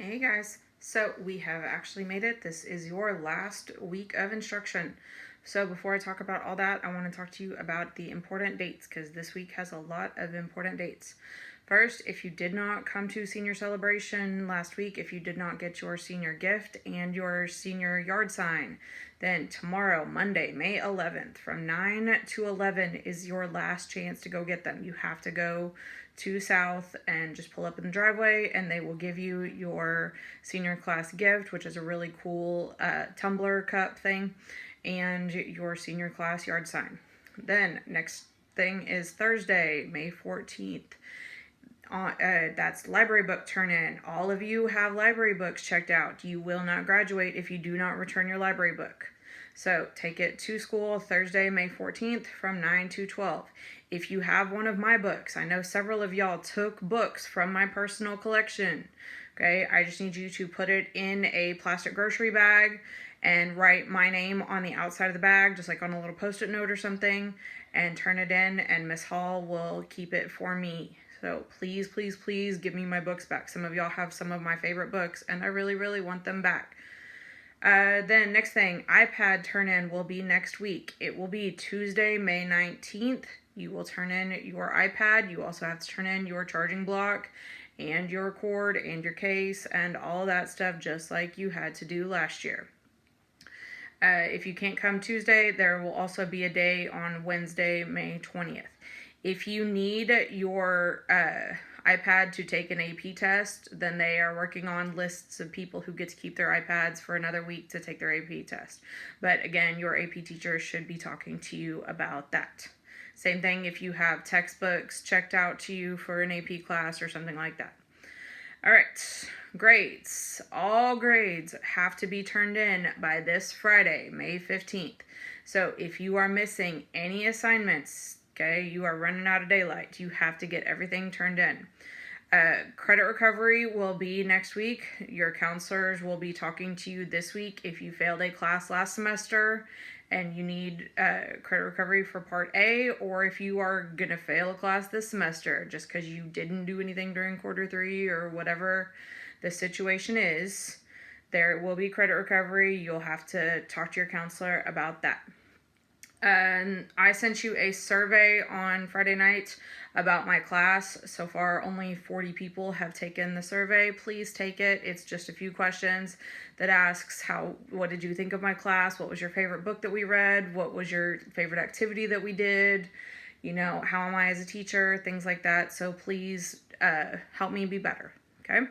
Hey guys, so we have actually made it. This is your last week of instruction. So before I talk about all that, I want to talk to you about the important dates because this week has a lot of important dates. First, if you did not come to senior celebration last week, if you did not get your senior gift and your senior yard sign, then tomorrow, Monday, May 11th, from 9 to 11 is your last chance to go get them. You have to go to South and just pull up in the driveway and they will give you your senior class gift, which is a really cool tumbler cup thing, and your senior class yard sign. Then next thing is Thursday, May 14th. That's library book turn in. All of you have library books checked out. You will not graduate if you do not return your library book. So take it to school Thursday, May 14th from 9 to 12. If you have one of my books, I know several of y'all took books from my personal collection. Okay, I just need you to put it in a plastic grocery bag and write my name on the outside of the bag, just like on a little post-it note or something, and turn it in, and Miss Hall will keep it for me. So please, please, please give me my books back. Some of y'all have some of my favorite books, and I really, really want them back. Then next thing, iPad turn-in will be next week. It will be Tuesday, May 19th. You will turn in your iPad. You also have to turn in your charging block and your cord and your case and all that stuff just like you had to do last year. If you can't come Tuesday, there will also be a day on Wednesday, May 20th. If you need your iPad to take an AP test, then they are working on lists of people who get to keep their iPads for another week to take their AP test. But again, your AP teacher should be talking to you about that. Same thing if you have textbooks checked out to you for an AP class or something like that. All right, grades. All grades have to be turned in by this Friday, May 15th. So if you are missing any assignments, okay, you are running out of daylight, you have to get everything turned in. Credit recovery will be next week. Your counselors will be talking to you this week if you failed a class last semester and you need credit recovery for part A, or if you are going to fail a class this semester just because you didn't do anything during quarter 3 or whatever the situation is. There will be credit recovery. You'll have to talk to your counselor about that. I sent you a survey on Friday night about my class. So far, only 40 people have taken the survey. Please take it. It's just a few questions that asks what did you think of my class? What was your favorite book that we read? What was your favorite activity that we did? You know, how am I as a teacher? Things like that. So please help me be better. Okay.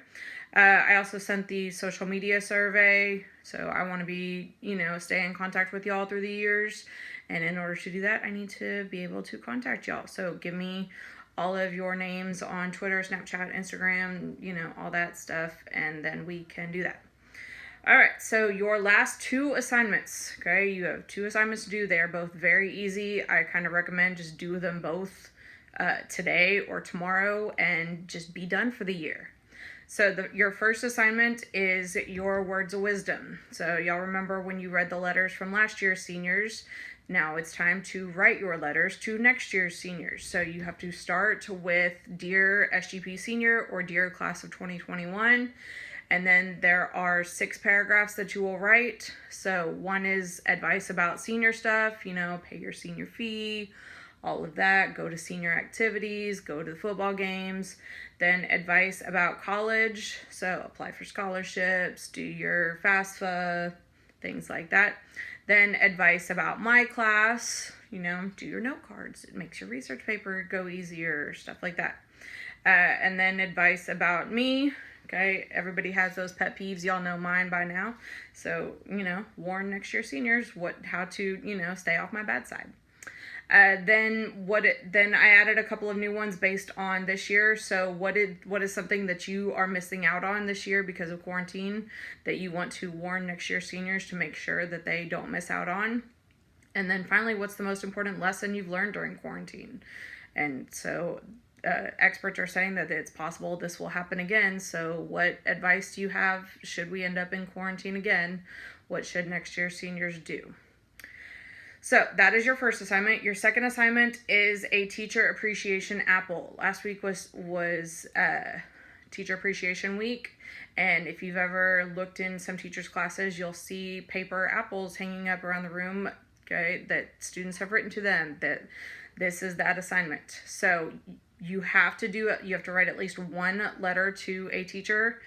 I also sent the social media survey. So I want to be, stay in contact with y'all through the years. And in order to do that, I need to be able to contact y'all. So give me all of your names on Twitter, Snapchat, Instagram, all that stuff. And then we can do that. All right, so your last 2 assignments, okay? You have 2 assignments to do. They are both very easy. I kind of recommend just do them both today or tomorrow and just be done for the year. So your first assignment is your words of wisdom. So y'all remember when you read the letters from last year's seniors. Now it's time to write your letters to next year's seniors. So you have to start with Dear SGP Senior or Dear Class of 2021. And then there are 6 paragraphs that you will write. So one is advice about senior stuff, pay your senior fee, all of that, go to senior activities, go to the football games. Then advice about college, so apply for scholarships, do your FAFSA, things like that. Then advice about my class, do your note cards. It makes your research paper go easier, stuff like that. And then advice about me. Okay, everybody has those pet peeves. Y'all know mine by now. So, warn next year seniors how to, stay off my bad side. Then I added a couple of new ones based on this year. So what is something that you are missing out on this year because of quarantine that you want to warn next year seniors to make sure that they don't miss out on? And then finally, what's the most important lesson you've learned during quarantine? And so experts are saying that it's possible this will happen again. So what advice do you have should we end up in quarantine again? What should next year seniors do? So that is your first assignment. Your second assignment is a teacher appreciation apple. Last week was Teacher Appreciation Week, And if you've ever looked in some teachers' classes, you'll see paper apples hanging up around the room, okay, that students have written to them that this is that assignment. So you have to do it. You have to write at least one letter to a teacher,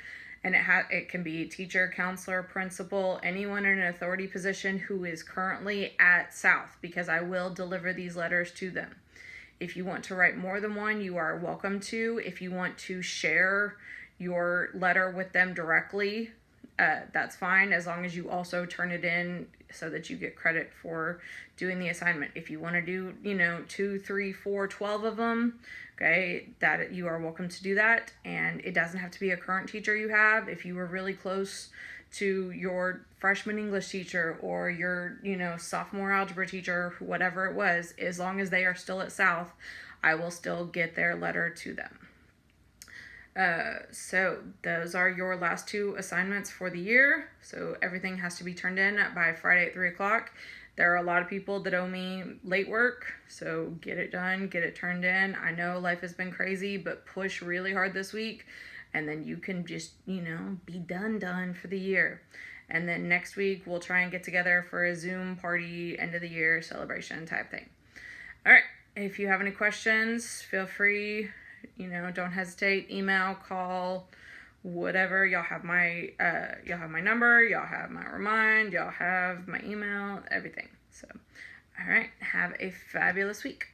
and it can be teacher, counselor, principal, anyone in an authority position who is currently at South, because I will deliver these letters to them. If you want to write more than one, you are welcome to. If you want to share your letter with them directly, that's fine, as long as you also turn it in so that you get credit for doing the assignment. If you want to do, 2, 3, 4, 12 of them, okay, that you are welcome to do that. And it doesn't have to be a current teacher you have. If you were really close to your freshman English teacher or your, sophomore algebra teacher, whatever it was, as long as they are still at South, I will still get their letter to them. So those are your last 2 assignments for the year. So everything has to be turned in by Friday at 3 o'clock. There are a lot of people that owe me late work, so get it done, get it turned in. I know life has been crazy, but push really hard this week, and then you can just, be done for the year. And then next week, we'll try and get together for a Zoom party, end of the year celebration type thing. All right, if you have any questions, feel free. Don't hesitate, email, call, whatever. Y'all have my number, y'all have my remind, y'all have my email, everything. So, all right, have a fabulous week.